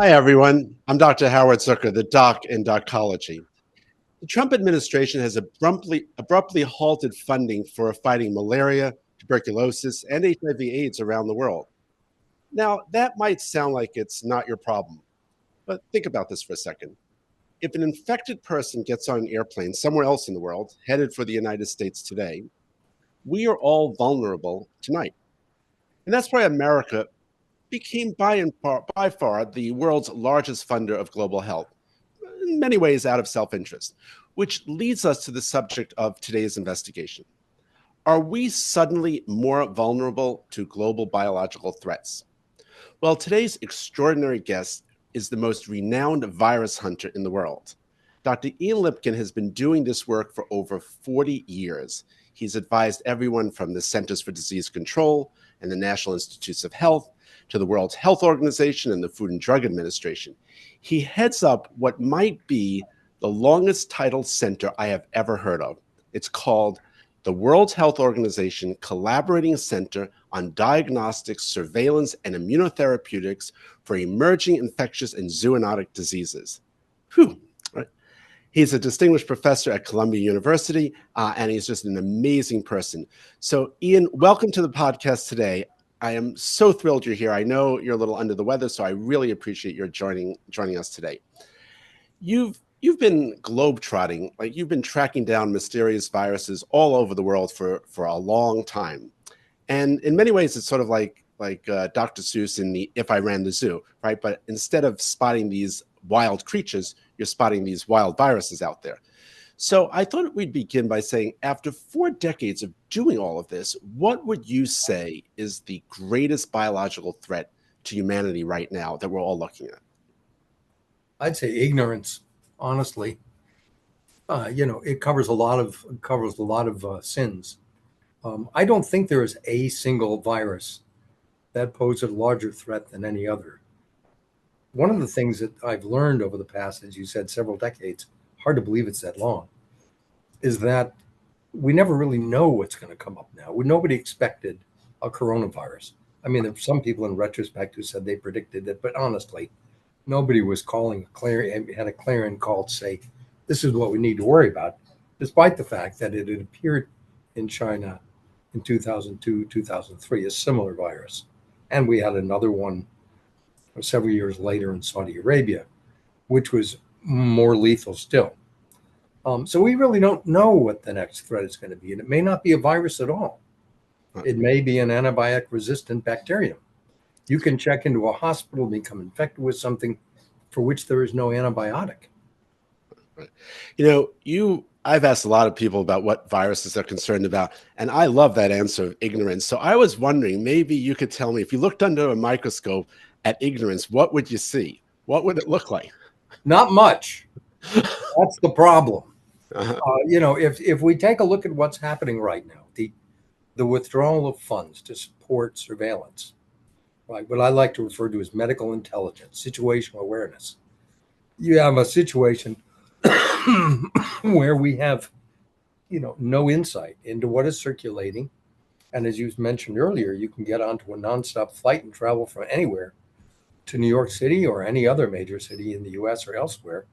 Hi, everyone. I'm Dr. Howard Zucker, the doc in Docology. The Trump administration has abruptly halted funding for fighting malaria, tuberculosis, and HIV/AIDS around the world. Now, that might sound like it's not your problem, but think about this for a second. If an infected person gets on an airplane somewhere else in the world, headed for the United States today, we are all vulnerable tonight. And that's why America became by far the world's largest funder of global health, in many ways out of self-interest, which leads us to the subject of today's investigation. Are we suddenly more vulnerable to global biological threats? Well, today's extraordinary guest is the most renowned virus hunter in the world. Dr. Ian Lipkin has been doing this work for over 40 years. He's advised everyone from the Centers for Disease Control and the National Institutes of Health to the World Health Organization and the Food and Drug Administration. He heads up what might be the longest titled center I have ever heard of. It's called the World Health Organization Collaborating Center on Diagnostics, Surveillance, and Immunotherapeutics for Emerging Infectious and Zoonotic Diseases. Whew. Right. He's a distinguished professor at Columbia University, and he's just an amazing person. So, Ian, welcome to the podcast today. I am so thrilled you're here. I know you're a little under the weather, so I really appreciate your joining us today. You've been globetrotting, like you've been tracking down mysterious viruses all over the world for a long time. And in many ways, it's sort of like Dr. Seuss in the If I Ran the Zoo, right? But instead of spotting these wild creatures, you're spotting these wild viruses out there. So I thought we'd begin by saying, after 4 decades of doing all of this, what would you say is the greatest biological threat to humanity right now that we're all looking at? I'd say ignorance, honestly. It covers a lot of sins. I don't think there is a single virus that poses a larger threat than any other. One of the things that I've learned over the past, as you said, several decades, hard to believe it's that long, is that we never really know what's going to come up now. Nobody expected a coronavirus. I mean, there are some people in retrospect who said they predicted it, but honestly, nobody was had a clarion call to say, this is what we need to worry about, despite the fact that it had appeared in China in 2002, 2003, a similar virus. And we had another one several years later in Saudi Arabia, which was more lethal still. So we really don't know what the next threat is going to be. And it may not be a virus at all. It may be an antibiotic-resistant bacterium. You can check into a hospital and become infected with something for which there is no antibiotic. Right. I've asked a lot of people about what viruses they're concerned about, and I love that answer of ignorance. So I was wondering, maybe you could tell me, if you looked under a microscope at ignorance, what would you see? What would it look like? Not much. That's the problem. If we take a look at what's happening right now, the withdrawal of funds to support surveillance, right, what I like to refer to as medical intelligence, situational awareness. You have a situation where we have, no insight into what is circulating. And as you mentioned earlier, you can get onto a nonstop flight and travel from anywhere to New York City or any other major city in the U.S. or elsewhere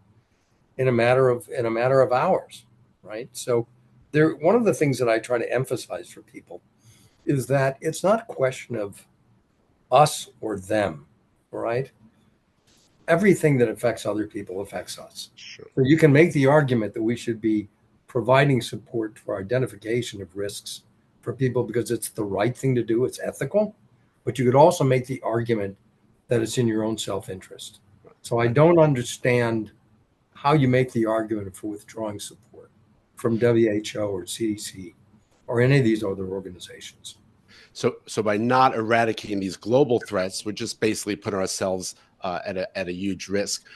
in a matter of hours, right? So one of the things that I try to emphasize for people is that it's not a question of us or them, right? Everything that affects other people affects us. Sure. So you can make the argument that we should be providing support for identification of risks for people because it's the right thing to do, it's ethical, but you could also make the argument that it's in your own self-interest. So I don't understand how you make the argument for withdrawing support from WHO or CDC or any of these other organizations. So by not eradicating these global threats, we're just basically putting ourselves at a huge risk.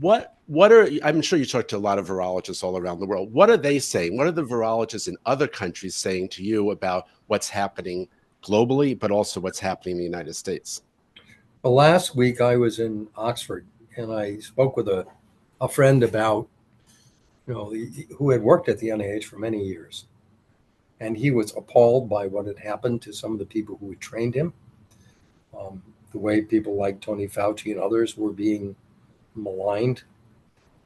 I'm sure you talk to a lot of virologists all around the world. What are they saying? What are the virologists in other countries saying to you about what's happening globally, but also what's happening in the United States? Well, last week I was in Oxford and I spoke with a friend about, who had worked at the NIH for many years. And he was appalled by what had happened to some of the people who had trained him. the way people like Tony Fauci and others were being maligned.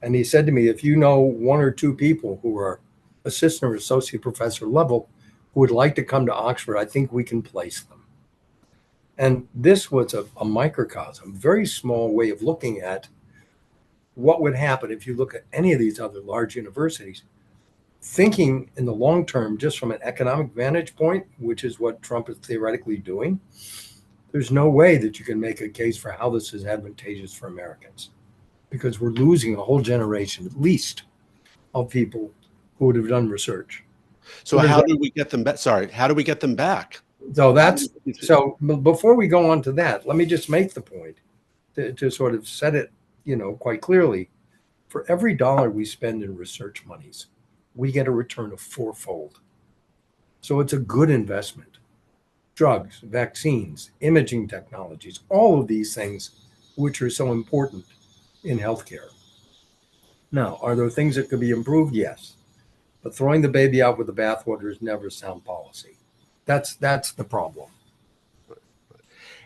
And he said to me, if you know one or two people who are assistant or associate professor level who would like to come to Oxford, I think we can place them. And this was a microcosm, very small way of looking at what would happen if you look at any of these other large universities, thinking in the long term, just from an economic vantage point, which is what Trump is theoretically doing. There's no way that you can make a case for how this is advantageous for Americans, because we're losing a whole generation, at least, of people who would have done research. So how do we get them back? Sorry, how do we get them back? So before we go on to that, let me just make the point to sort of set it, quite clearly. For every dollar we spend in research monies, we get a return of fourfold. So it's a good investment. Drugs, vaccines, imaging technologies, all of these things which are so important in healthcare. Now, are there things that could be improved? Yes. But throwing the baby out with the bathwater is never sound policy. That's the problem.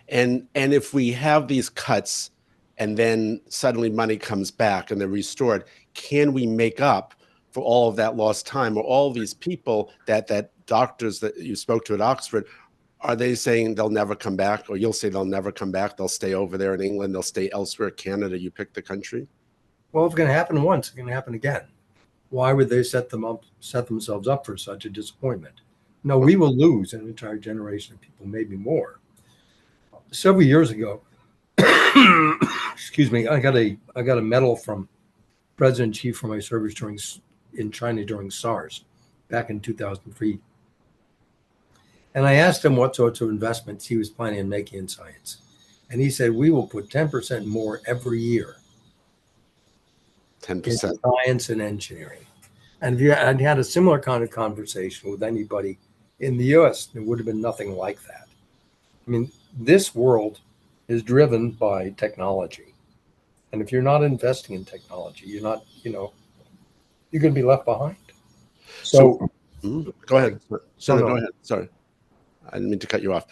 And if we have these cuts and then suddenly money comes back and they're restored, can we make up for all of that lost time, or all these people that doctors that you spoke to at Oxford, are they saying they'll never come back? Or you'll say they'll never come back, they'll stay over there in England, they'll stay elsewhere, Canada, you pick the country? Well, if it's going to happen once, it's going to happen again. Why would they set themselves up for such a disappointment? No, we will lose an entire generation of people, maybe more. Several years ago, excuse me, I got a medal from President Xi for my service in China during SARS back in 2003. And I asked him what sorts of investments he was planning on making in science. And he said, we will put 10% more every year 10%. in science and engineering. And if you had had a similar kind of conversation with anybody in the US, there would have been nothing like that. I mean, this world is driven by technology. And if you're not investing in technology, you're not, you're going to be left behind. So go ahead. Senator, go ahead. Sorry. I didn't mean to cut you off.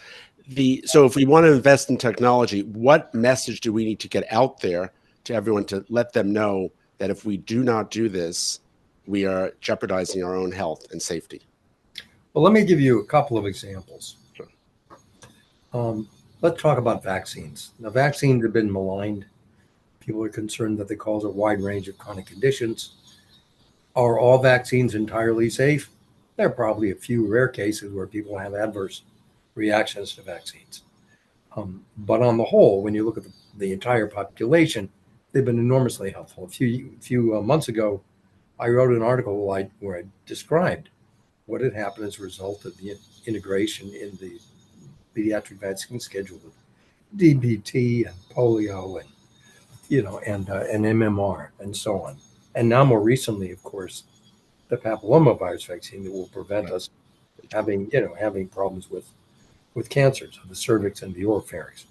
So if we want to invest in technology, what message do we need to get out there to everyone to let them know that if we do not do this, we are jeopardizing our own health and safety? Well, let me give you a couple of examples. Sure. Let's talk about vaccines. Now, vaccines have been maligned. People are concerned that they cause a wide range of chronic conditions. Are all vaccines entirely safe? There are probably a few rare cases where people have adverse reactions to vaccines. But on the whole, when you look at the entire population, they've been enormously helpful. A few months ago, I wrote an article where I described what had happened as a result of the integration in the pediatric vaccine schedule with DPT and polio and MMR and so on. And now more recently, of course, the papillomavirus vaccine that will prevent us having problems with cancers of the cervix and the oropharynx.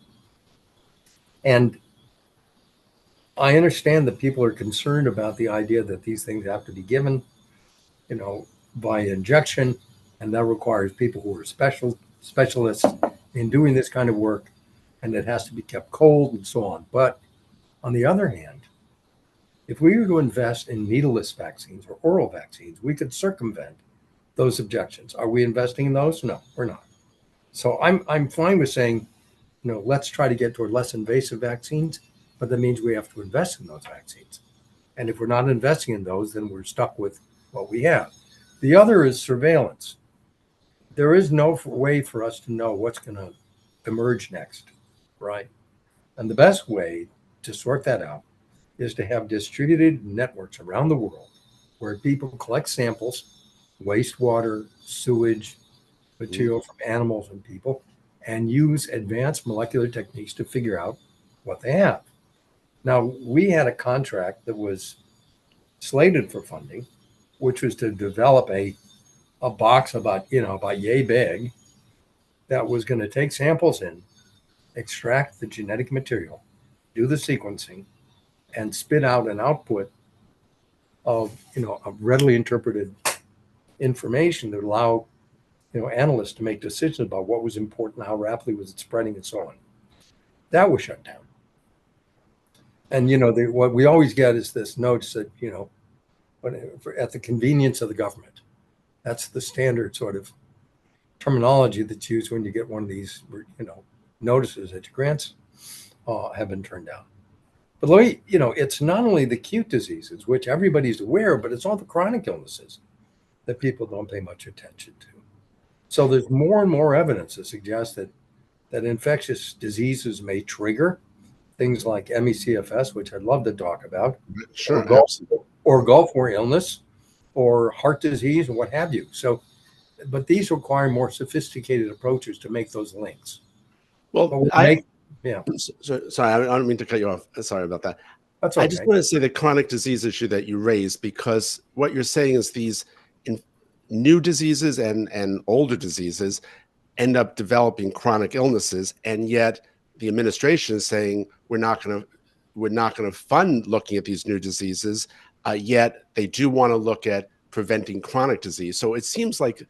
And I understand that people are concerned about the idea that these things have to be given, by injection, and that requires people who are specialists in doing this kind of work, and it has to be kept cold and so on. But on the other hand, if we were to invest in needleless vaccines or oral vaccines, we could circumvent those objections. Are we investing in those? No, we're not. So I'm fine with saying, let's try to get toward less invasive vaccines, but that means we have to invest in those vaccines. And if we're not investing in those, then we're stuck with what we have. The other is surveillance. There is no way for us to know what's going to emerge next, right? And the best way to sort that out is to have distributed networks around the world where people collect samples, wastewater, sewage, material from animals and people, and use advanced molecular techniques to figure out what they have. Now, we had a contract that was slated for funding, which was to develop a box about yay big that was going to take samples in, extract the genetic material, do the sequencing, and spit out an output of readily interpreted information that allow analysts to make decisions about what was important, how rapidly was it spreading, and so on. That was shut down. And, what we always get is this notice that, at the convenience of the government. That's the standard sort of terminology that's used when you get one of these, notices that your grants have been turned down. But it's not only the acute diseases, which everybody's aware of, but it's all the chronic illnesses that people don't pay much attention to. So there's more and more evidence to suggest that infectious diseases may trigger things like ME/CFS, which I'd love to talk about, Sure, or Gulf War illness, or heart disease, or what have you. So, but these require more sophisticated approaches to make those links. Well, sorry, I don't mean to cut you off. Sorry about that. That's okay. I just want to say the chronic disease issue that you raised, because what you're saying is these new diseases and older diseases end up developing chronic illnesses, and yet the administration is saying we're not going to fund looking at these new diseases, yet they do want to look at preventing chronic disease. So it seems like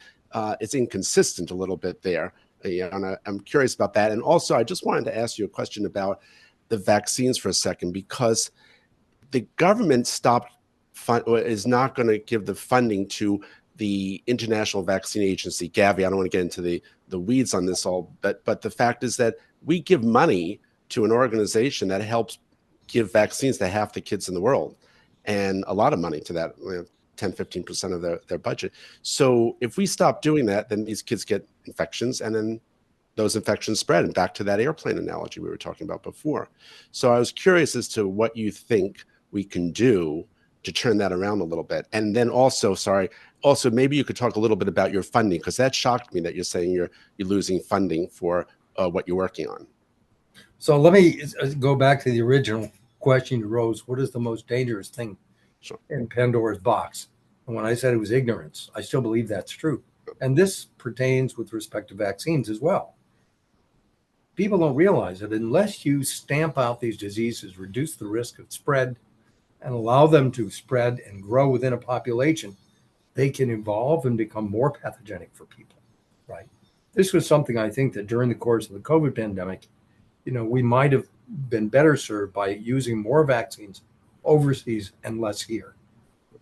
it's inconsistent a little bit there. And I'm curious about that. And also, I just wanted to ask you a question about the vaccines for a second, because the government is not going to give the funding to the International Vaccine Agency, Gavi. I don't want to get into the weeds on this all, but the fact is that we give money to an organization that helps give vaccines to half the kids in the world, and a lot of money to that, 10-15% of their budget. So if we stop doing that, then these kids get infections, and then those infections spread. And back to that airplane analogy we were talking about before. So I was curious as to what you think we can do to turn that around a little bit. And then also maybe you could talk a little bit about your funding, because that shocked me that you're saying you're losing funding for what you're working on. So let me go back to the original question you rose. What is the most dangerous thing in Pandora's box? And when I said it was ignorance, I still believe that's true. And this pertains with respect to vaccines as well. People don't realize that unless you stamp out these diseases, reduce the risk of spread, and allow them to spread and grow within a population, they can evolve and become more pathogenic for people, right? This was something I think that during the course of the COVID pandemic, we might have been better served by using more vaccines overseas and less here,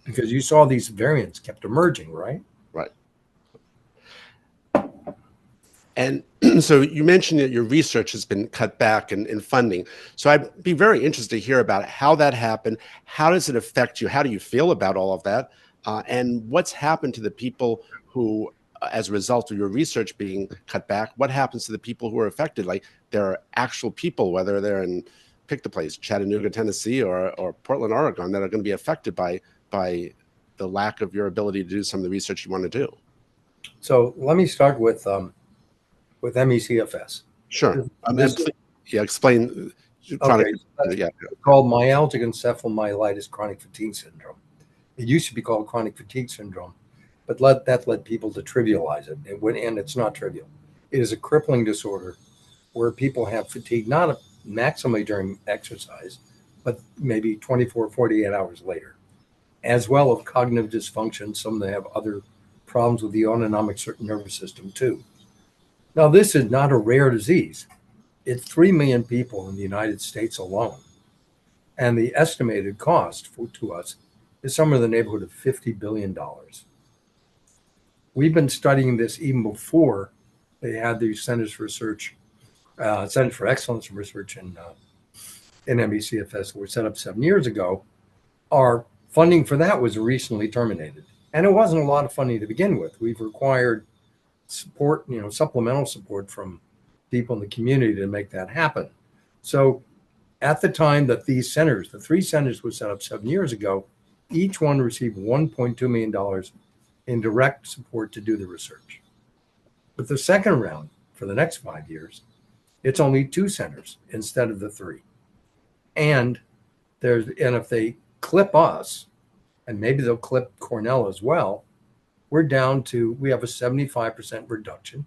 because you saw these variants kept emerging, right? Right. And so you mentioned that your research has been cut back in funding. So I'd be very interested to hear about how that happened. How does it affect you? How do you feel about all of that? And what's happened to the people who, as a result of your research being cut back, what happens to the people who are affected? Like, there are actual people, whether they're in, pick the place, Chattanooga, Tennessee, or Portland, Oregon, that are going to be affected by the lack of your ability to do some of the research you want to do. So let me start with ME/CFS. Sure. Explain. Okay. It's called myalgic encephalomyelitis chronic fatigue syndrome. It used to be called chronic fatigue syndrome, but that led people to trivialize it. And it's not trivial. It is a crippling disorder where people have fatigue, not maximally during exercise, but maybe 24, 48 hours later, as well as cognitive dysfunction. Some of them have other problems with the autonomic nervous system too. Now, this is not a rare disease. It's 3 million people in the United States alone. And the estimated cost to us is somewhere in the neighborhood of $50 billion. We've been studying this even before they had these Centers for Excellence in Research in ME/CFS were set up 7 years ago. Our funding for that was recently terminated. And it wasn't a lot of funding to begin with. We've required support, supplemental support from people in the community to make that happen. So at the time that these centers, the 3 centers were set up 7 years ago, each one received $1.2 million in direct support to do the research. But the second round, for the next 5 years, it's only 2 centers instead of the 3. And if they clip us, and maybe they'll clip Cornell as well, we have a 75% reduction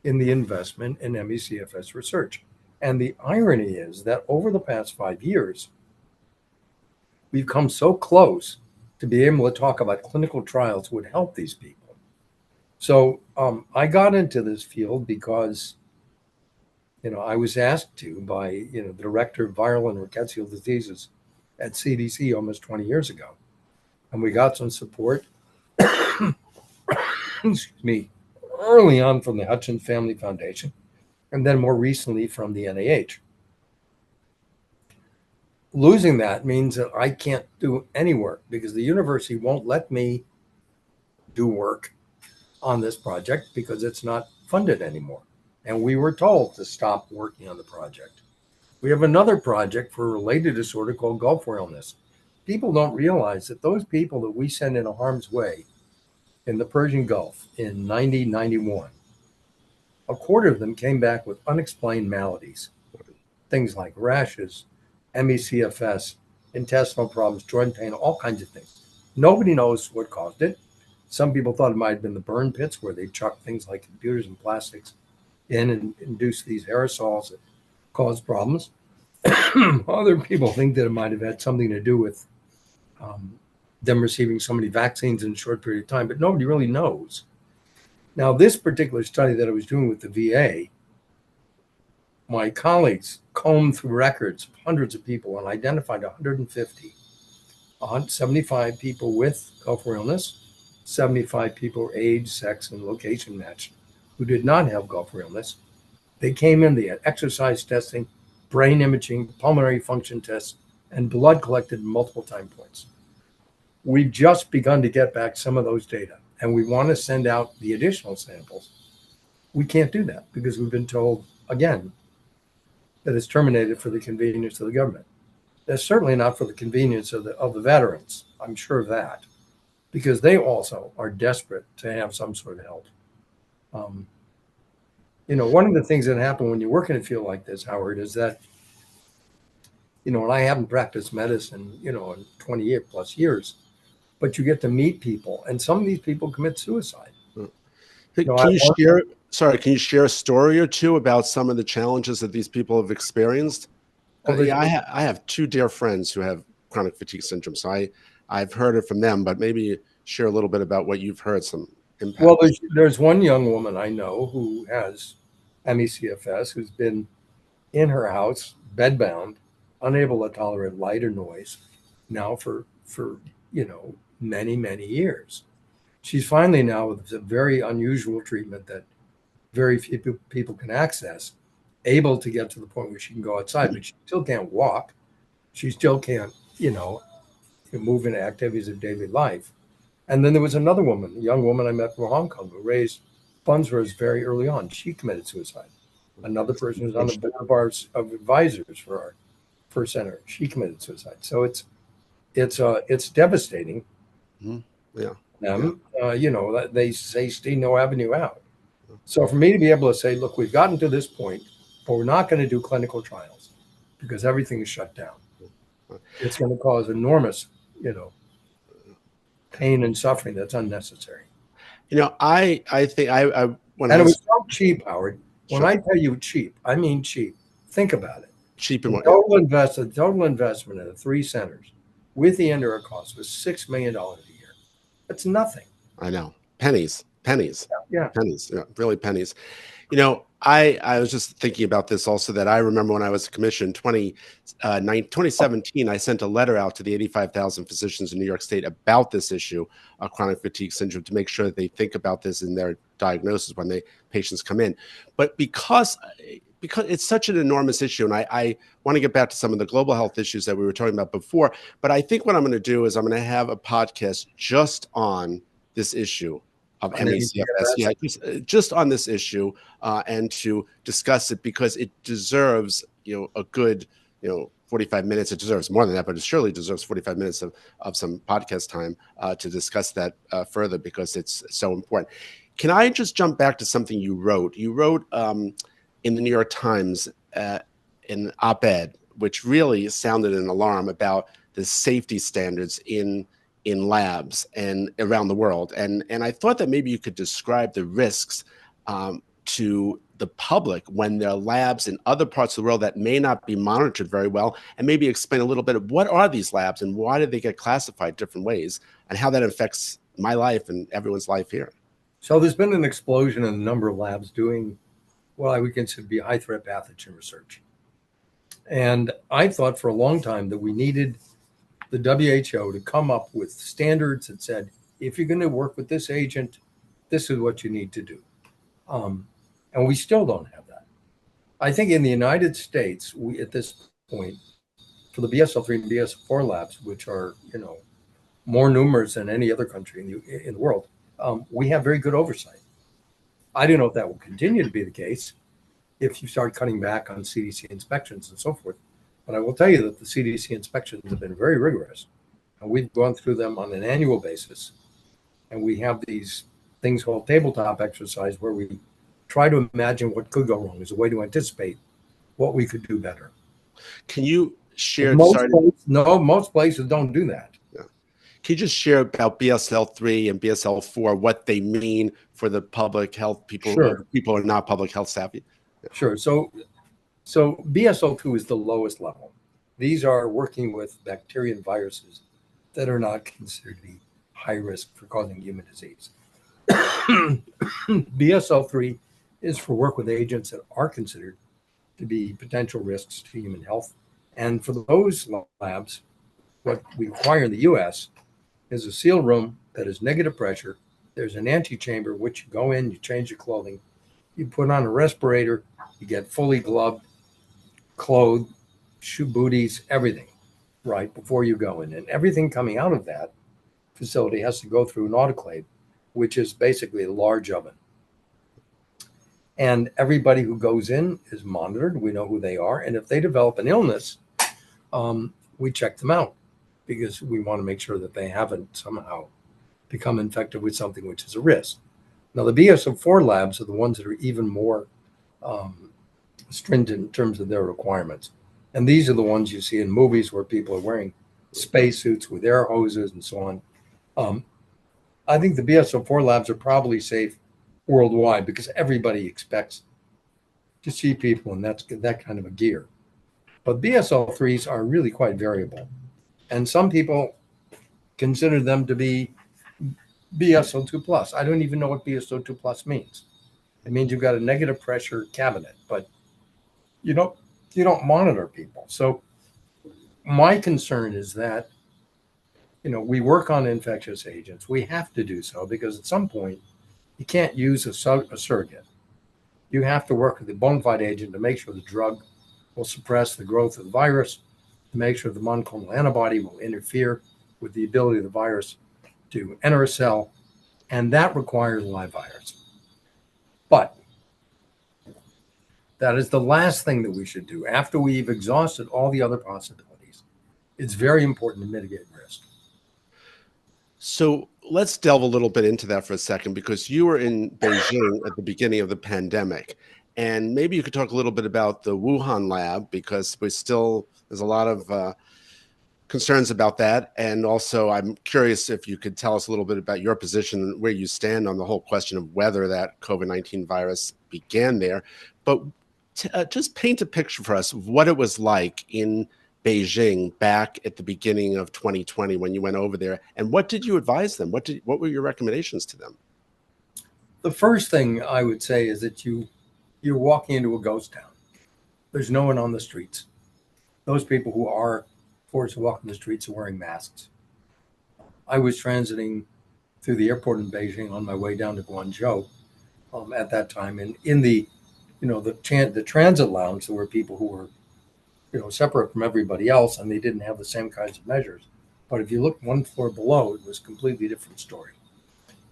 in the investment in ME/CFS research. And the irony is that over the past 5 years, we've come so close to be able to talk about clinical trials would help these people. So I got into this field because, I was asked to by, the director of viral and rickettsial diseases at CDC almost 20 years ago. And we got some support, excuse me, early on from the Hutchins Family Foundation, and then more recently from the NIH. Losing that means that I can't do any work because the university won't let me do work on this project because it's not funded anymore. And we were told to stop working on the project. We have another project for a related disorder called Gulf War illness. People don't realize that those people that we send into harm's way in the Persian Gulf in 1991, a quarter of them came back with unexplained maladies, things like rashes, MECFS, intestinal problems, joint pain, all kinds of things. Nobody knows what caused it. Some people thought it might have been the burn pits where they chucked things like computers and plastics in and induced these aerosols that cause problems. Other people think that it might have had something to do with them receiving so many vaccines in a short period of time, but nobody really knows. Now, this particular study that I was doing with the VA, my colleagues combed through records of hundreds of people and identified 150, 75 people with Gulf War illness, 75 people age, sex, and location matched who did not have Gulf War illness. They came in, they had exercise testing, brain imaging, pulmonary function tests, and blood collected multiple time points. We've just begun to get back some of those data, and we want to send out the additional samples. We can't do that because we've been told, again, that it's terminated for the convenience of the government. That's certainly not for the convenience of the veterans. I'm sure of that, because they also are desperate to have some sort of help. One of the things that happen when you work in a field like this, Howard, is that, and I haven't practiced medicine, in 20 plus years, but you get to meet people, and some of these people commit suicide. Can you share a story or two about some of the challenges that these people have experienced? I have two dear friends who have chronic fatigue syndrome, so I've heard it from them, but maybe share a little bit about what you've heard, some impact. Well, there's one young woman I know who has MECFS, who's been in her house, bedbound, unable to tolerate light or noise now for many, many years. She's finally now, with a very unusual treatment that very few people can access, able to get to the point where she can go outside, but she still can't walk. She still can't, move into activities of daily life. And then there was another woman, a young woman I met from Hong Kong, who raised funds for us very early on. She committed suicide. Another person who's on the board of advisors for our first center, she committed suicide. So it's devastating. Mm-hmm. Yeah. They say stay no avenue out. So for me to be able to say, look, we've gotten to this point, but we're not going to do clinical trials because everything is shut down. It's going to cause enormous, pain and suffering that's unnecessary. I think when it was so cheap, Howard. When I tell you cheap, I mean cheap. Think about it. Cheap and total investment in the 3 centers with the indirect cost was $6 million a year. That's nothing. I know. Pennies. Yeah. Pennies. Yeah, really pennies. I was just thinking about this also, that I remember when I was commissioned 2017, I sent a letter out to the 85,000 physicians in New York State about this issue of chronic fatigue syndrome to make sure that they think about this in their diagnosis when patients come in. But because it's such an enormous issue, and I want to get back to some of the global health issues that we were talking about before, but I think what I'm going to do is I'm going to have a podcast just on this issue of MECFS, just on this issue, and to discuss it, because it deserves, a good, 45 minutes. It deserves more than that, but it surely deserves 45 minutes of some podcast time to discuss that further, because it's so important. Can I just jump back to something you wrote? You wrote in the New York Times in an op-ed, which really sounded an alarm about the safety standards in labs and around the world. And I thought that maybe you could describe the risks to the public when there are labs in other parts of the world that may not be monitored very well, and maybe explain a little bit of what are these labs and why do they get classified different ways, and how that affects my life and everyone's life here. So there's been an explosion in the number of labs doing what I would consider to be high threat pathogen research. And I thought for a long time that we needed the WHO to come up with standards that said, if you're going to work with this agent, this is what you need to do. And we still don't have that. I think in the United States, we at this point, for the BSL-3 and BSL-4 labs, which are more numerous than any other country in the world, we have very good oversight. I don't know if that will continue to be the case if you start cutting back on CDC inspections and so forth. But I will tell you that the CDC inspections have been very rigorous, and we've gone through them on an annual basis. And we have these things called tabletop exercise where we try to imagine what could go wrong as a way to anticipate what we could do better. Can you share? Most places don't do that. Yeah. Can you just share about BSL-3 and BSL-4, what they mean for the public health people, Sure. People who are not public health savvy? Yeah. Sure. So BSL-2 is the lowest level. These are working with bacteria and viruses that are not considered to be high risk for causing human disease. BSL-3 is for work with agents that are considered to be potential risks to human health. And for those labs, what we require in the US is a sealed room that is negative pressure. There's an antechamber, which you go in, you change your clothing, you put on a respirator, you get fully gloved, clothed, shoe booties, everything, right, before you go in. And everything coming out of that facility has to go through an autoclave, which is basically a large oven. And everybody who goes in is monitored. We know who they are. And if they develop an illness, we check them out because we want to make sure that they haven't somehow become infected with something which is a risk. Now, the BSL-4 labs are the ones that are even more stringent in terms of their requirements. And these are the ones you see in movies where people are wearing spacesuits with air hoses and so on. I think the BSL-4 labs are probably safe worldwide because everybody expects to see people in that kind of a gear. But BSL-3s are really quite variable. And some people consider them to be BSL-2 plus. I don't even know what BSL-2 plus means. It means you've got a negative pressure cabinet, but you don't monitor people. So my concern is that, we work on infectious agents. We have to do so because at some point you can't use a surrogate. You have to work with the bona fide agent to make sure the drug will suppress the growth of the virus, to make sure the monoclonal antibody will interfere with the ability of the virus to enter a cell, and that requires a live virus. But that is the last thing that we should do. After we've exhausted all the other possibilities, it's very important to mitigate risk. So let's delve a little bit into that for a second, because you were in Beijing at the beginning of the pandemic. And maybe you could talk a little bit about the Wuhan lab, because there's a lot of concerns about that. And also, I'm curious if you could tell us a little bit about your position, where you stand on the whole question of whether that COVID-19 virus began there. But just paint a picture for us of what it was like in Beijing back at the beginning of 2020 when you went over there. And what did you advise them? What were your recommendations to them? The first thing I would say is that you're walking into a ghost town. There's no one on the streets. Those people who are forced to walk in the streets are wearing masks. I was transiting through the airport in Beijing on my way down to Guangzhou at that time, and in the transit lounge, there were people who were separate from everybody else, and they didn't have the same kinds of measures. But if you look one floor below, it was a completely different story.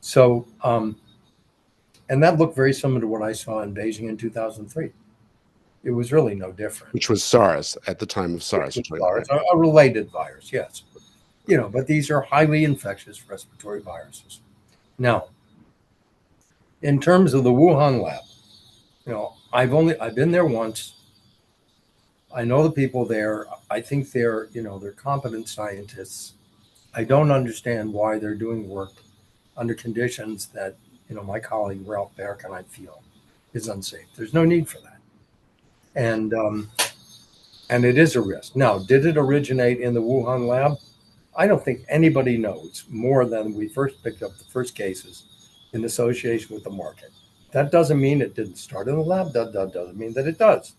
So, and that looked very similar to what I saw in Beijing in 2003. It was really no different. Which was SARS at the time of SARS. A related virus, yes. But these are highly infectious respiratory viruses. Now, in terms of the Wuhan lab, I've been there once. I know the people there. I think they're competent scientists. I don't understand why they're doing work under conditions that, my colleague Ralph Berk and I feel is unsafe. There's no need for that. And it is a risk. Now, did it originate in the Wuhan lab? I don't think anybody knows more than we first picked up the first cases in association with the market. That doesn't mean it didn't start in the lab. That doesn't mean that it does.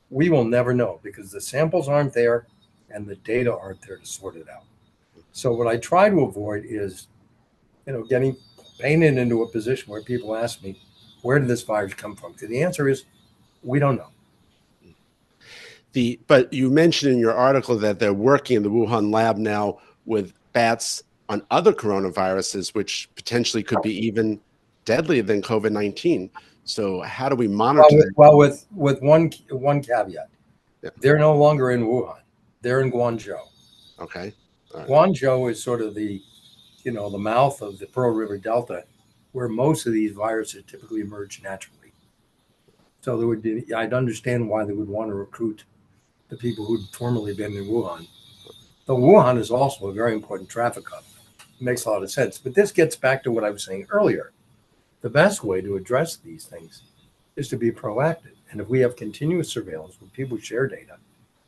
We will never know because the samples aren't there and the data aren't there to sort it out. So what I try to avoid is, getting painted into a position where people ask me, where did this virus come from? Because the answer is, we don't know. But you mentioned in your article that they're working in the Wuhan lab now with bats on other coronaviruses, which potentially could be even deadlier than COVID-19. So how do we monitor that? Well, with one caveat, Yeah. they're no longer in Wuhan; they're in Guangzhou. Okay. Right. Guangzhou is sort of the mouth of the Pearl River Delta, where most of these viruses typically emerge naturally. So I'd understand why they would want to recruit the people who'd formerly been in Wuhan. But Wuhan is also a very important traffic hub. It makes a lot of sense. But this gets back to what I was saying earlier. The best way to address these things is to be proactive. And if we have continuous surveillance when people share data,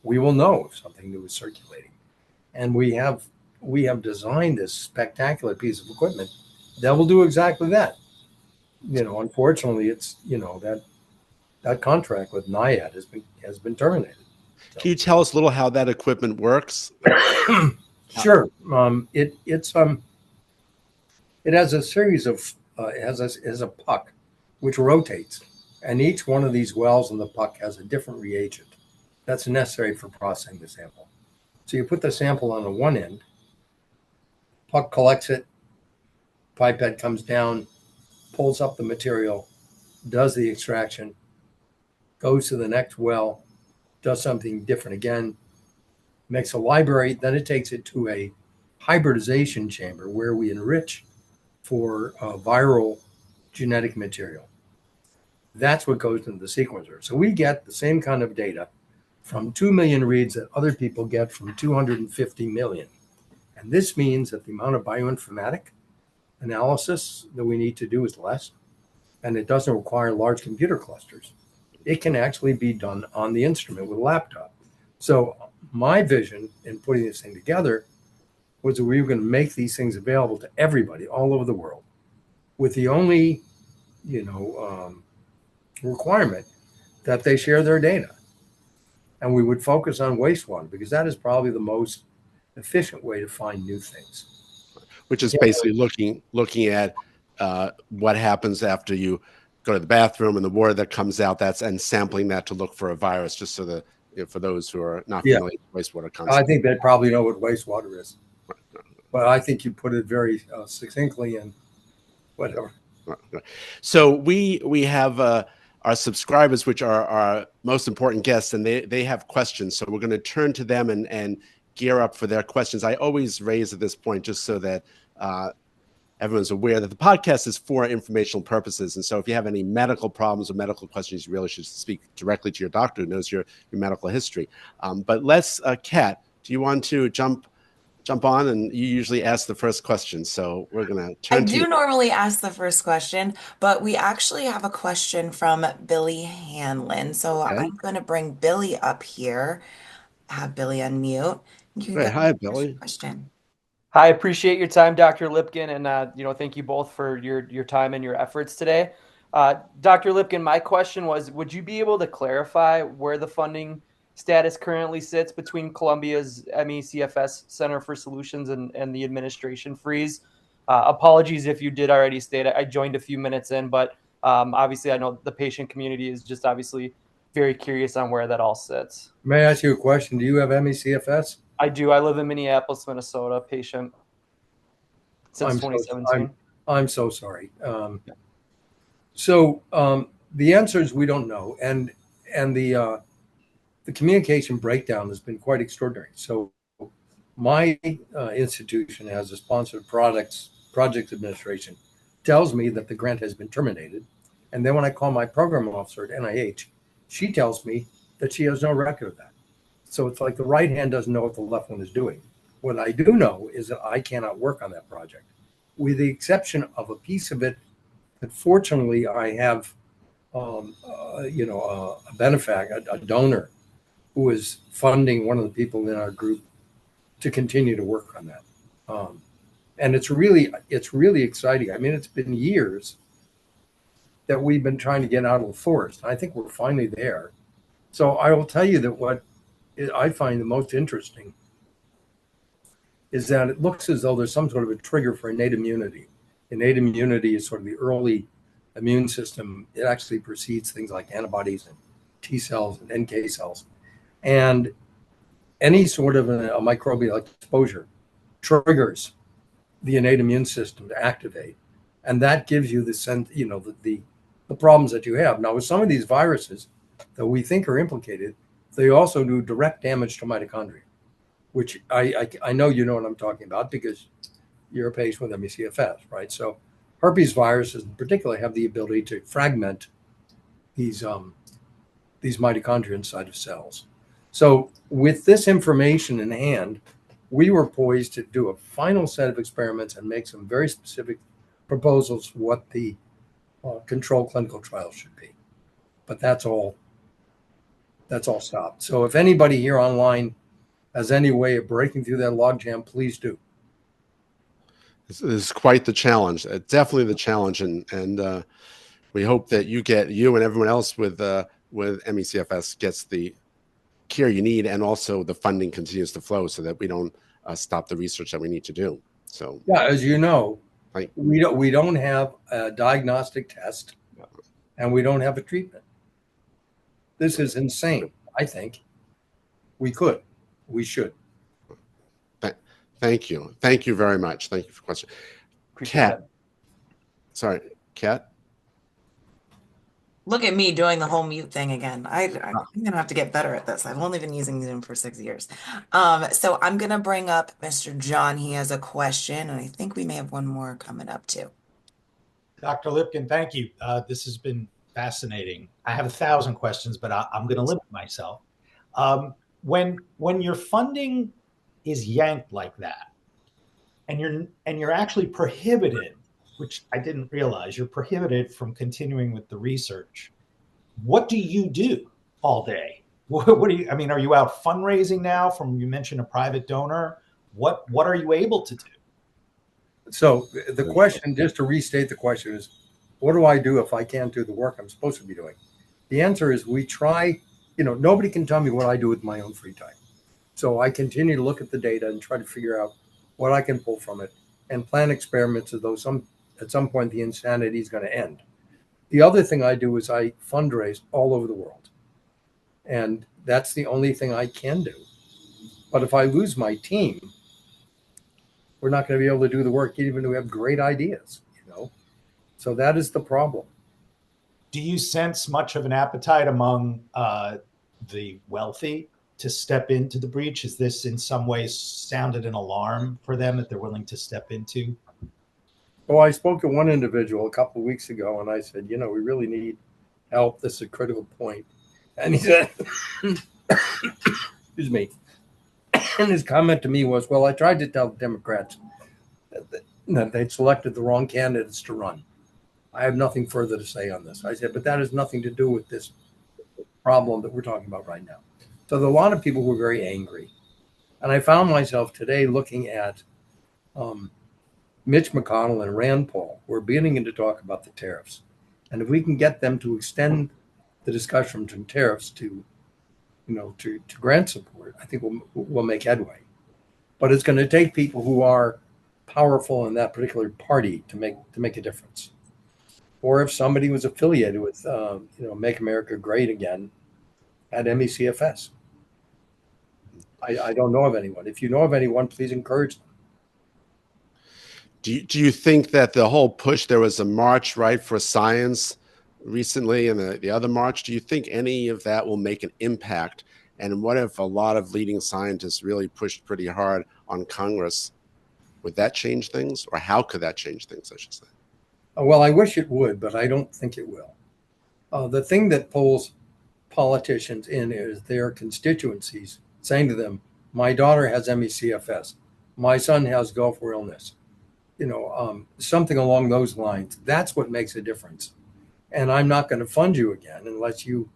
we will know if something new is circulating. And we have designed this spectacular piece of equipment that will do exactly that. Unfortunately, it's that contract with NIAID has been terminated. So. Can you tell us a little how that equipment works? Sure. It has a series of it has a puck which rotates, and each one of these wells in the puck has a different reagent that's necessary for processing the sample. So you put the sample on the one end, puck collects it, pipette comes down, pulls up the material, does the extraction, goes to the next well, does something different again, makes a library, then it takes it to a hybridization chamber where we enrich for viral genetic material. That's what goes into the sequencer. So we get the same kind of data from 2 million reads that other people get from 250 million. And this means that the amount of bioinformatic analysis that we need to do is less, and it doesn't require large computer clusters. It can actually be done on the instrument with a laptop. So my vision in putting this thing together was that we were going to make these things available to everybody all over the world, with the only, requirement that they share their data. And we would focus on wastewater because that is probably the most efficient way to find new things. Which is basically looking at what happens after you go to the bathroom and the water that comes out, and sampling that to look for a virus, just so that for those who are not familiar with wastewater concept. I think they probably know what wastewater is. But I think you put it very succinctly and whatever. So we have our subscribers, which are our most important guests, and they have questions. So we're going to turn to them and gear up for their questions. I always raise at this point just so that everyone's aware that the podcast is for informational purposes. And so if you have any medical problems or medical questions, you really should speak directly to your doctor who knows your medical history. But let's, Kat, do you want to jump on? And you usually ask the first question. So we're going to turn to you. I do normally ask the first question, but we actually have a question from Billy Hanlon. So I'm going to bring Billy up here, have Billy unmute. You can Great. go Hi, ahead with Billy. your question. Hi, appreciate your time, Dr. Lipkin, and thank you both for your time and your efforts today. Dr. Lipkin, my question was, would you be able to clarify where the funding status currently sits between Columbia's MECFS Center for Solutions and the administration freeze? Apologies if you did already state it. I joined a few minutes in, but obviously I know the patient community is just obviously very curious on where that all sits. May I ask you a question? Do you have MECFS? I do. I live in Minneapolis, Minnesota, patient since 2017. I'm so sorry. The answer is we don't know, and the communication breakdown has been quite extraordinary. So my institution, as a sponsored project administration, tells me that the grant has been terminated, and then when I call my program officer at NIH, she tells me that she has no record of that. So it's like the right hand doesn't know what the left one is doing. What I do know is that I cannot work on that project, with the exception of a piece of it that fortunately I have, a benefactor, a donor, who is funding one of the people in our group to continue to work on that. And it's really exciting. I mean, it's been years that we've been trying to get out of the forest. I think we're finally there. So I will tell you that what I find the most interesting is that it looks as though there's some sort of a trigger for innate immunity. Innate immunity is sort of the early immune system. It actually precedes things like antibodies and T cells and NK cells. And any sort of a microbial exposure triggers the innate immune system to activate. And that gives you the sense, the problems that you have. Now, with some of these viruses that we think are implicated, they also do direct damage to mitochondria, which I know you know what I'm talking about because you're a patient with ME/CFS, right? So herpes viruses in particular have the ability to fragment these mitochondria inside of cells. So with this information in hand, we were poised to do a final set of experiments and make some very specific proposals for what the control clinical trials should be. But that's all stopped. So if anybody here online has any way of breaking through that logjam, please do. This is quite the challenge. Definitely the challenge, and we hope that you and everyone else with ME/CFS gets the care you need, and also the funding continues to flow so that we don't stop the research that we need to do. So yeah, as you know, right. we don't have a diagnostic test, and we don't have a treatment. This is insane. I think we should. Thank you very much. Thank you for the question. Kat, sorry, Kat. Look at me doing the whole mute thing again. I'm gonna have to get better at this. I've only been using Zoom for 6 years. So I'm gonna bring up Mr. John. He has a question, and I think we may have one more coming up too. Dr. Lipkin, thank you. This has been fascinating. I have 1,000 questions, but I'm going to limit myself. When your funding is yanked like that, and you're actually prohibited, which I didn't realize, you're prohibited from continuing with the research. What do you do all day? What do you? I mean, are you out fundraising now? You mentioned a private donor. What are you able to do? So the question, just to restate the question, is what do I do if I can't do the work I'm supposed to be doing? The answer is we try. Nobody can tell me what I do with my own free time. So I continue to look at the data and try to figure out what I can pull from it and plan experiments as though at some point the insanity is going to end. The other thing I do is I fundraise all over the world. And that's the only thing I can do. But if I lose my team, we're not going to be able to do the work even if we have great ideas, So that is the problem. Do you sense much of an appetite among the wealthy to step into the breach? Is this in some ways sounded an alarm for them that they're willing to step into? Well, I spoke to one individual a couple of weeks ago, and I said, we really need help. This is a critical point. And he said, excuse me. And his comment to me was, well, I tried to tell the Democrats that they'd selected the wrong candidates to run. I have nothing further to say on this. I said, but that has nothing to do with this problem that we're talking about right now. So there are a lot of people who are very angry. And I found myself today looking at Mitch McConnell and Rand Paul. We're beginning to talk about the tariffs. And if we can get them to extend the discussion from tariffs to grant support, I think we'll make headway. But it's going to take people who are powerful in that particular party to make a difference. Or if somebody was affiliated with, Make America Great Again at ME/CFS. I don't know of anyone. If you know of anyone, please encourage them. Do you think that the whole push, there was a march, right, for science recently and the other march, do you think any of that will make an impact? And what if a lot of leading scientists really pushed pretty hard on Congress? Would that change things? Or how could that change things, I should say? Well, I wish it would, but I don't think it will. The thing that pulls politicians in is their constituencies saying to them, my daughter has ME/CFS. My son has Gulf War illness. Something along those lines. That's what makes a difference. And I'm not going to fund you again unless you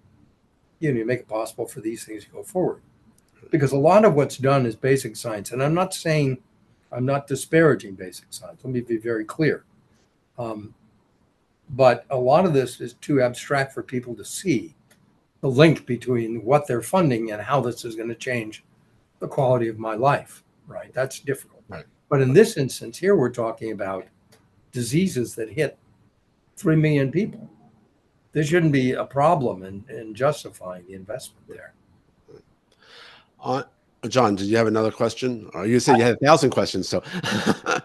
make it possible for these things to go forward. Because a lot of what's done is basic science. And I'm not disparaging basic science. Let me be very clear. But a lot of this is too abstract for people to see the link between what they're funding and how this is going to change the quality of my life, right? That's difficult. Right. But in this instance here, we're talking about diseases that hit 3 million people. There shouldn't be a problem in justifying the investment there. John, did you have another question? Or you said you had 1,000 questions, so.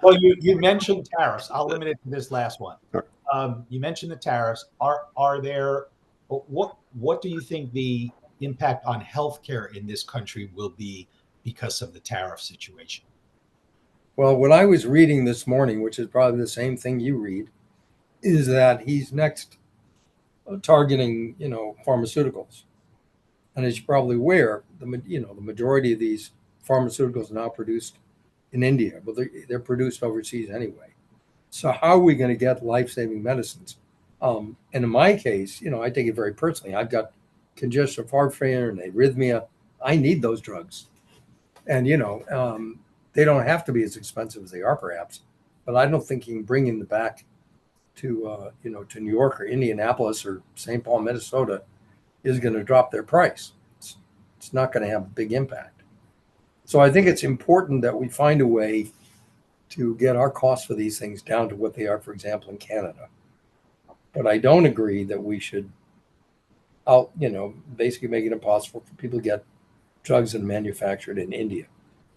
Well, you mentioned tariffs. I'll limit it to this last one. Sure. You mentioned the tariffs. Are there, what do you think the impact on healthcare in this country will be because of the tariff situation? Well, what I was reading this morning, which is probably the same thing you read, is that he's next targeting, pharmaceuticals. And as you're probably aware, the majority of these pharmaceuticals are now produced in India, but they're produced overseas anyway. So how are we going to get life-saving medicines? And in my case, I take it very personally. I've got congestive heart failure and arrhythmia. I need those drugs. And, they don't have to be as expensive as they are perhaps, but I don't think you can bring them back to, to New York or Indianapolis or St. Paul, Minnesota is going to drop their price. It's not going to have a big impact. So I think it's important that we find a way to get our costs for these things down to what they are, for example, in Canada. But I don't agree that we should, basically make it impossible for people to get drugs that are manufactured in India.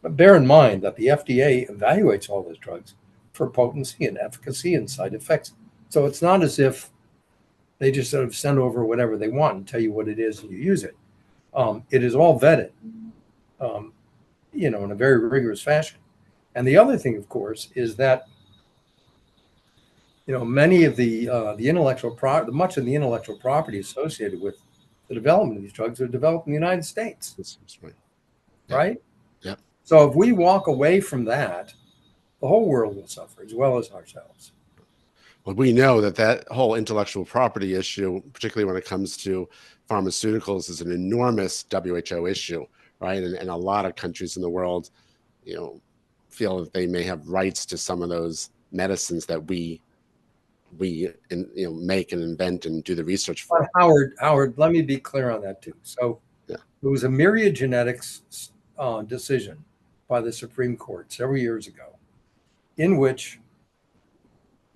But bear in mind that the FDA evaluates all those drugs for potency and efficacy and side effects. So it's not as if they just sort of send over whatever they want and tell you what it is and you use it. It is all vetted, in a very rigorous fashion. And the other thing, of course, is that many of the much of the intellectual property associated with the development of these drugs are developed in the United States. That's right. Right? Yep. So if we walk away from that, the whole world will suffer as well as ourselves. Well, we know that whole intellectual property issue, particularly when it comes to pharmaceuticals, is an enormous WHO issue, right? And a lot of countries in the world, feel that they may have rights to some of those medicines that we make and invent and do the research for. But Howard, let me be clear on that too. So yeah. There was a myriad genetics decision by the Supreme Court several years ago, in which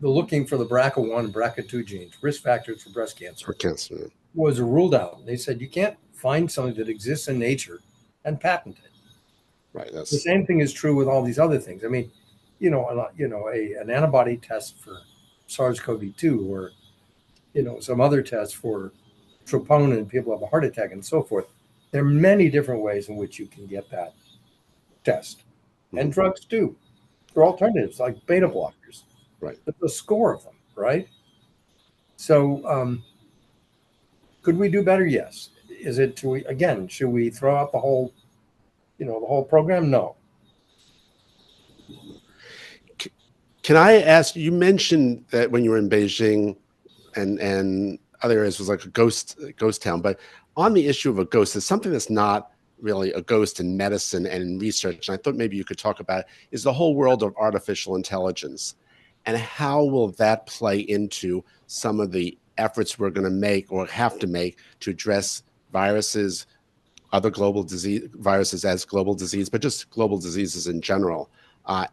the looking for the BRCA1 and BRCA2 genes, risk factors for breast cancer, was ruled out. They said you can't find something that exists in nature and patent it. Right. The same thing is true with all these other things. I mean, an antibody test for SARS-CoV-2 or, some other tests for troponin and people have a heart attack and so forth. There are many different ways in which you can get that test. Mm-hmm. And drugs too. There are alternatives like beta blockers. Right. There's a score of them, right? So could we do better? Yes. Should we throw out the whole, the whole program? No. Can I ask, you mentioned that when you were in Beijing and other areas was like a ghost town, but on the issue of a ghost, there's something that's not really a ghost in medicine and in research, and I thought maybe you could talk about, is the whole world of artificial intelligence. And how will that play into some of the efforts we're going to make or have to make to address viruses, other global disease, viruses as global disease, but just global diseases in general?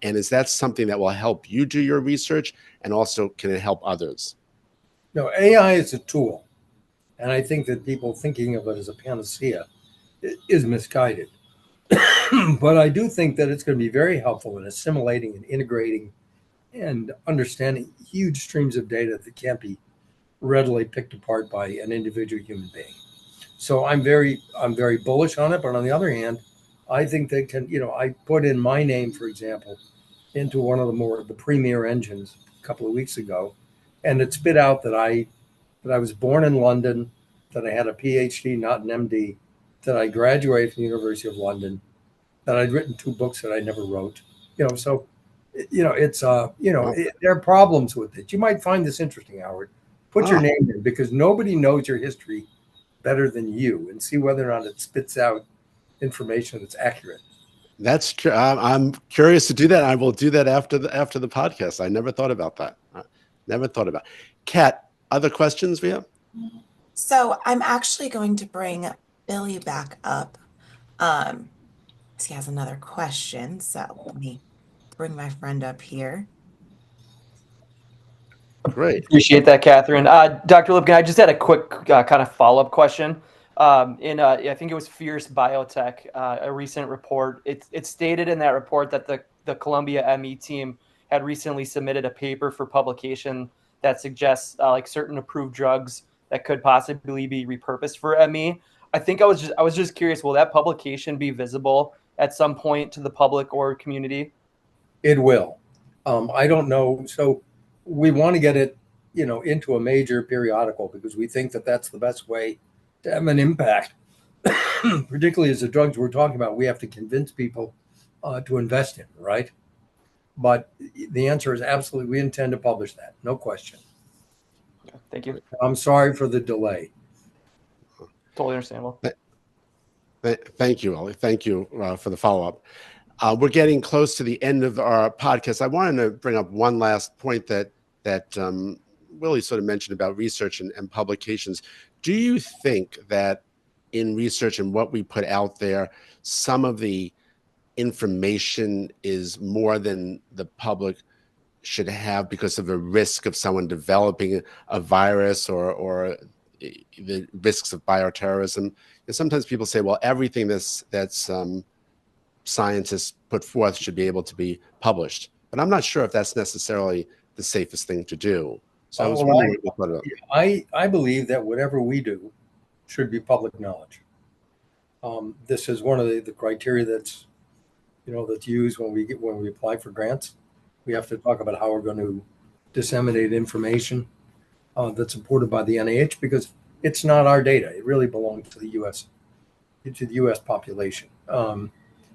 And is that something that will help you do your research, and also can it help others? No, AI is a tool. And I think that people thinking of it as a panacea is misguided. But I do think that it's going to be very helpful in assimilating and integrating and understanding huge streams of data that can't be readily picked apart by an individual human being. So I'm very bullish on it. But on the other hand, I think they can, I put in my name, for example, into one of the premier engines a couple of weeks ago, and it spit out that I was born in London, that I had a PhD, not an MD, that I graduated from the University of London, that I'd written 2 books that I never wrote. So it's there are problems with it. You might find this interesting, Howard. Put your name in, because nobody knows your history better than you, and see whether or not it spits out information that's accurate. That's true. I'm curious to do that. I will do that after the podcast. I never thought about that. Kat, other questions we have? So I'm actually going to bring Billy back up. He has another question. So let me bring my friend up here. Great. Appreciate that, Catherine. Dr. Lipkin, I just had a quick kind of follow-up question. I think it was Fierce Biotech, a recent report. It stated in that report that the Columbia ME team had recently submitted a paper for publication that suggests like certain approved drugs that could possibly be repurposed for ME. I was just curious, will that publication be visible at some point to the public or community? It will. I don't know. So we want to get it, into a major periodical because we think that that's the best way to have an impact. Particularly as the drugs we're talking about, we have to convince people to invest in, right? But the answer is absolutely, we intend to publish that, no question. Thank you. I'm sorry for the delay. Totally understandable. Thank you, Ollie. Thank you for the follow-up. We're getting close to the end of our podcast. I wanted to bring up one last point that Willie sort of mentioned about research and publications. Do you think that in research and what we put out there, some of the information is more than the public should have because of the risk of someone developing a virus or the risks of bioterrorism? And sometimes people say, well, everything that's scientists put forth should be able to be published. But I'm not sure if that's necessarily the safest thing to do. So I was wondering what you thought about it. I believe that whatever we do should be public knowledge. This is one of the criteria that's used when we apply for grants. We have to talk about how we're going to disseminate information that's supported by the NIH because it's not our data. It really belongs to the U.S. population. And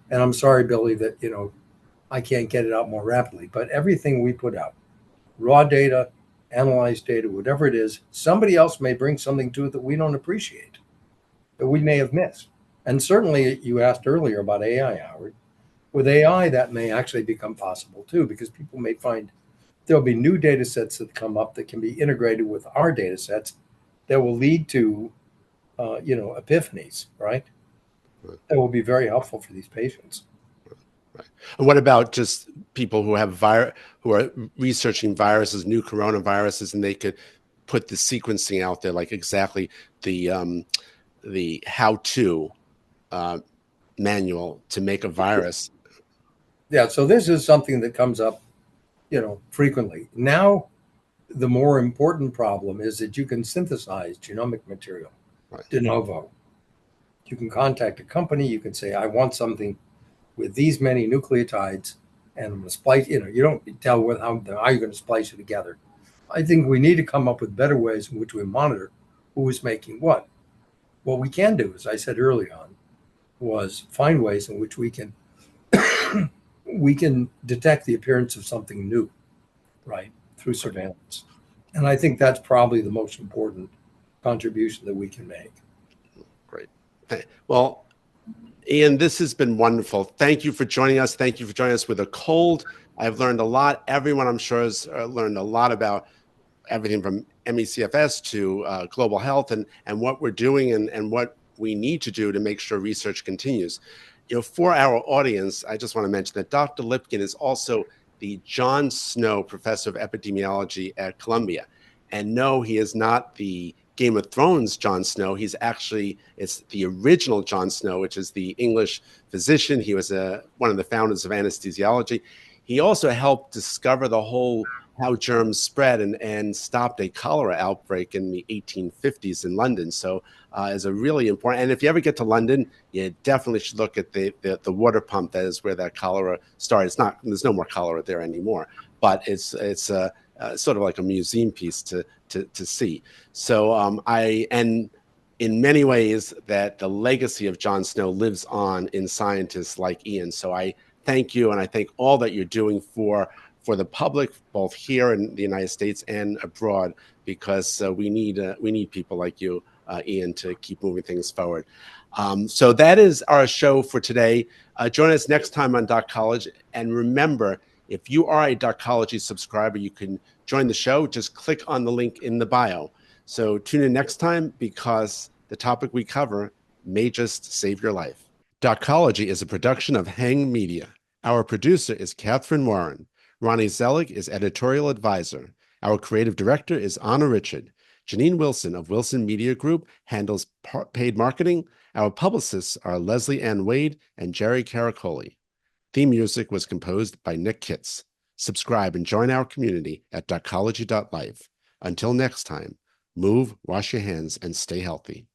I'm sorry, Billy, that I can't get it out more rapidly. But everything we put out, raw data, analyzed data, whatever it is, somebody else may bring something to it that we don't appreciate, that we may have missed. And certainly, you asked earlier about AI, Howard. With AI, that may actually become possible too, because people may find there'll be new data sets that come up that can be integrated with our data sets that will lead to, epiphanies, right? That will be very helpful for these patients. Right. And what about just people who have who are researching viruses, new coronaviruses, and they could put the sequencing out there, like exactly the how-to manual to make a virus? Yeah. So this is something that comes up, frequently. Now, the more important problem is that you can synthesize genomic material de novo. You can contact a company. You can say, I want something with these many nucleotides, and I'm going to splice. You don't tell how you're going to splice it together. I think we need to come up with better ways in which we monitor who is making what. What we can do, as I said early on, was find ways in which we can detect the appearance of something new, right, through surveillance. And I think that's probably the most important contribution that we can make. Great. Well, Ian, this has been wonderful. Thank you for joining us. Thank you for joining us with a cold. I've learned a lot. Everyone, I'm sure, has learned a lot about everything from MECFS to global health and what we're doing and what we need to do to make sure research continues. For our audience, I just want to mention that Dr. Lipkin is also the John Snow Professor of Epidemiology at Columbia. And no, he is not the Game of Thrones Jon Snow. It's the original Jon Snow, which is the English physician. He was one of the founders of anesthesiology. He also helped discover how germs spread and stopped a cholera outbreak in the 1850s in London. So is a really important, and if you ever get to London, you definitely should look at the water pump. That is where that cholera started. There's no more cholera there anymore, but it's sort of like a museum piece to see. So and in many ways that the legacy of Jon Snow lives on in scientists like Ian. So I thank you, and I thank all that you're doing for the public, both here in the United States and abroad, because we need people like you, Ian, to keep moving things forward. So that is our show for today. Join us next time on Docology. And remember, if you are a Docology subscriber, you can join the show, just click on the link in the bio. So tune in next time because the topic we cover may just save your life. Docology is a production of Hang Media. Our producer is Catherine Warren. Ronnie Zelig is editorial advisor. Our creative director is Anna Richard. Janine Wilson of Wilson Media Group handles paid marketing. Our publicists are Leslie Ann Wade and Jerry Caracoli. Theme music was composed by Nick Kitts. Subscribe and join our community at docology.life. Until next time, move, wash your hands, and stay healthy.